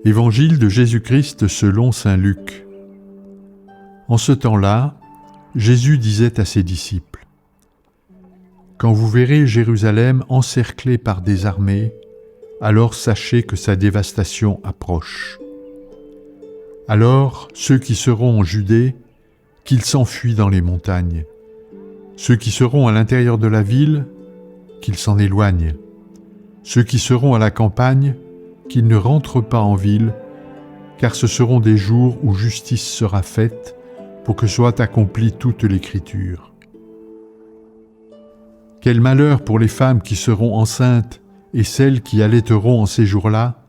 Évangile de Jésus-Christ selon saint Luc. En ce temps-là, Jésus disait à ses disciples : « Quand vous verrez Jérusalem encerclée par des armées, alors sachez que sa dévastation approche. Alors ceux qui seront en Judée, qu'ils s'enfuient dans les montagnes. Ceux qui seront à l'intérieur de la ville, qu'ils s'en éloignent. Ceux qui seront à la campagne, qu'ils ne rentrent pas en ville, car ce seront des jours où justice sera faite, pour que soit accomplie toute l'Écriture. Quel malheur pour les femmes qui seront enceintes et celles qui allaiteront en ces jours-là,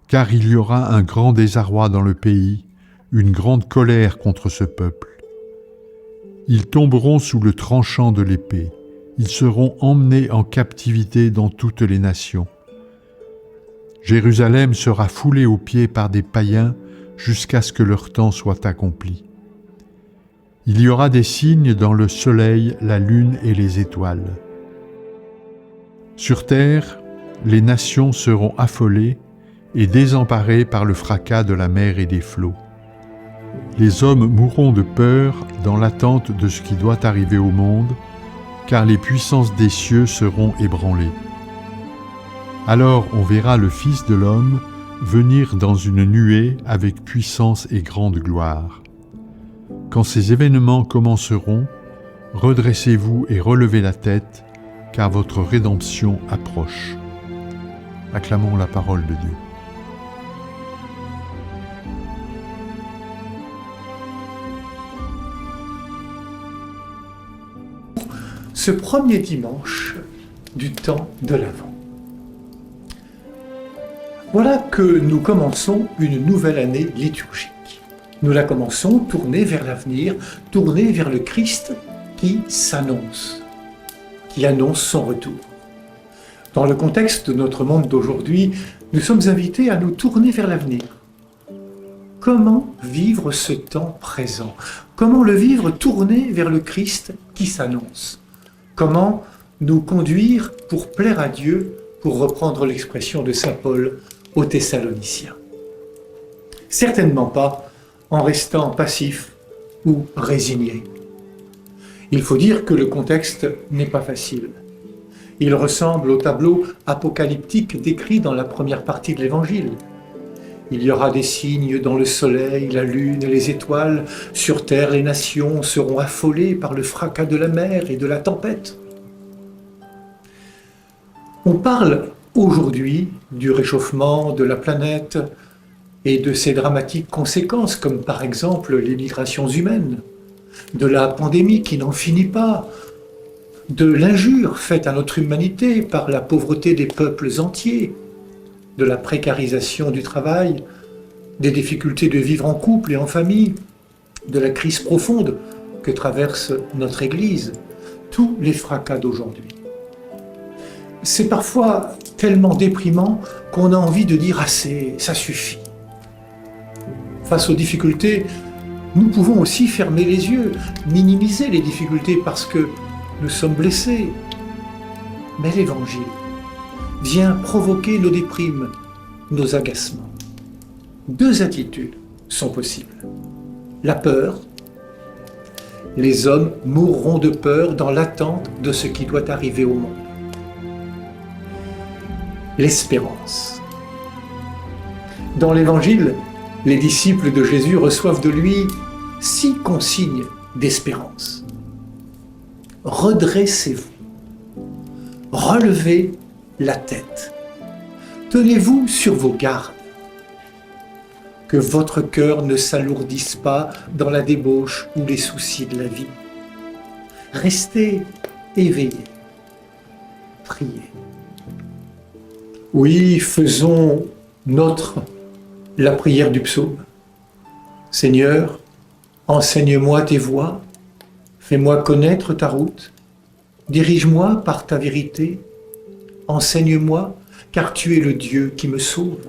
car il y aura un grand désarroi dans le pays, une grande colère contre ce peuple. Ils tomberont sous le tranchant de l'épée, ils seront emmenés en captivité dans toutes les nations. Jérusalem sera foulée aux pieds par des païens jusqu'à ce que leur temps soit accompli. Il y aura des signes dans le soleil, la lune et les étoiles. Sur terre, les nations seront affolées et désemparées par le fracas de la mer et des flots. Les hommes mourront de peur dans l'attente de ce qui doit arriver au monde, car les puissances des cieux seront ébranlées. Alors on verra le Fils de l'homme venir dans une nuée avec puissance et grande gloire. Quand ces événements commenceront, redressez-vous et relevez la tête, car votre rédemption approche. Acclamons la parole de Dieu. Ce premier dimanche du temps de l'Avent. Voilà que nous commençons une nouvelle année liturgique. Nous la commençons tournée vers l'avenir, tournée vers le Christ qui s'annonce, qui annonce son retour. Dans le contexte de notre monde d'aujourd'hui, nous sommes invités à nous tourner vers l'avenir. Comment vivre ce temps présent? Comment le vivre tourné vers le Christ qui s'annonce? Comment nous conduire pour plaire à Dieu, pour reprendre l'expression de saint Paul aux Thessaloniciens? Certainement pas en restant passif ou résigné. Il faut dire que le contexte n'est pas facile. Il ressemble au tableau apocalyptique décrit dans la première partie de l'Évangile. Il y aura des signes dans le soleil, la lune et les étoiles. Sur terre, les nations seront affolées par le fracas de la mer et de la tempête. On parle aujourd'hui du réchauffement de la planète et de ses dramatiques conséquences, comme par exemple les migrations humaines, de la pandémie qui n'en finit pas, de l'injure faite à notre humanité par la pauvreté des peuples entiers, de la précarisation du travail, des difficultés de vivre en couple et en famille, de la crise profonde que traverse notre Église, tous les fracas d'aujourd'hui. C'est parfois tellement déprimant qu'on a envie de dire « assez, ça suffit ». Face aux difficultés, nous pouvons aussi fermer les yeux, minimiser les difficultés parce que nous sommes blessés. Mais l'Évangile vient provoquer nos déprimes, nos agacements. Deux attitudes sont possibles. La peur. Les hommes mourront de peur dans l'attente de ce qui doit arriver au monde. L'espérance. Dans l'Évangile, les disciples de Jésus reçoivent de lui 6 consignes d'espérance. Redressez-vous. Relevez la tête. Tenez-vous sur vos gardes. Que votre cœur ne s'alourdisse pas dans la débauche ou les soucis de la vie. Restez éveillés. Priez. Oui, faisons nôtre la prière du psaume. Seigneur, enseigne-moi tes voies, fais-moi connaître ta route, dirige-moi par ta vérité, enseigne-moi, car tu es le Dieu qui me sauve.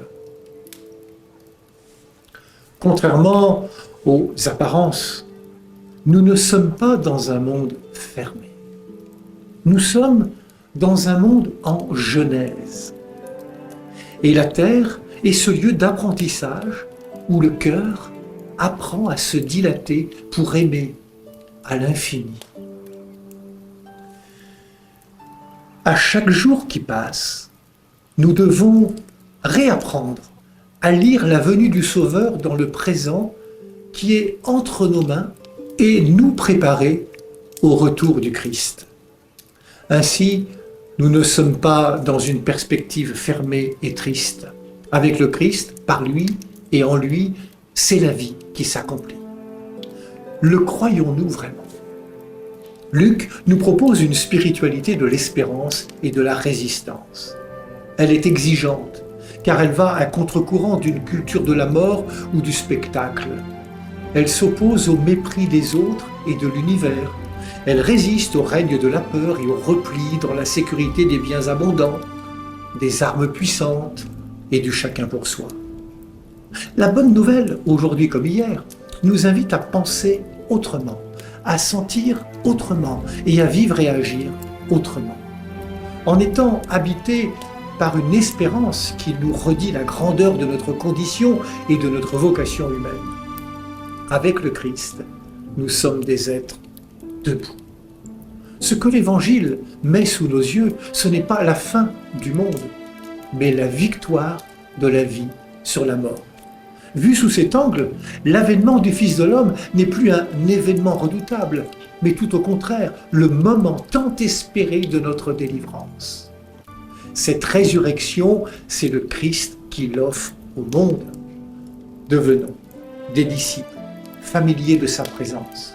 Contrairement aux apparences, nous ne sommes pas dans un monde fermé. Nous sommes dans un monde en genèse. Et la terre est ce lieu d'apprentissage où le cœur apprend à se dilater pour aimer à l'infini. À chaque jour qui passe, nous devons réapprendre à lire la venue du Sauveur dans le présent qui est entre nos mains et nous préparer au retour du Christ. Ainsi, nous ne sommes pas dans une perspective fermée et triste. Avec le Christ, par lui et en lui, c'est la vie qui s'accomplit. Le croyons-nous vraiment ? Luc nous propose une spiritualité de l'espérance et de la résistance. Elle est exigeante, car elle va à contre-courant d'une culture de la mort ou du spectacle. Elle s'oppose au mépris des autres et de l'univers. Elle résiste au règne de la peur et au repli dans la sécurité des biens abondants, des armes puissantes et du chacun pour soi. La bonne nouvelle, aujourd'hui comme hier, nous invite à penser autrement, à sentir autrement et à vivre et agir autrement. En étant habités par une espérance qui nous redit la grandeur de notre condition et de notre vocation humaine. Avec le Christ, nous sommes des êtres debout. Ce que l'Évangile met sous nos yeux, ce n'est pas la fin du monde, mais la victoire de la vie sur la mort. Vu sous cet angle, l'avènement du Fils de l'homme n'est plus un événement redoutable, mais tout au contraire, le moment tant espéré de notre délivrance. Cette résurrection, c'est le Christ qui l'offre au monde. Devenons des disciples, familiers de sa présence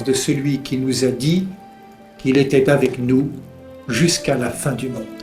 de celui qui nous a dit qu'il était avec nous jusqu'à la fin du monde.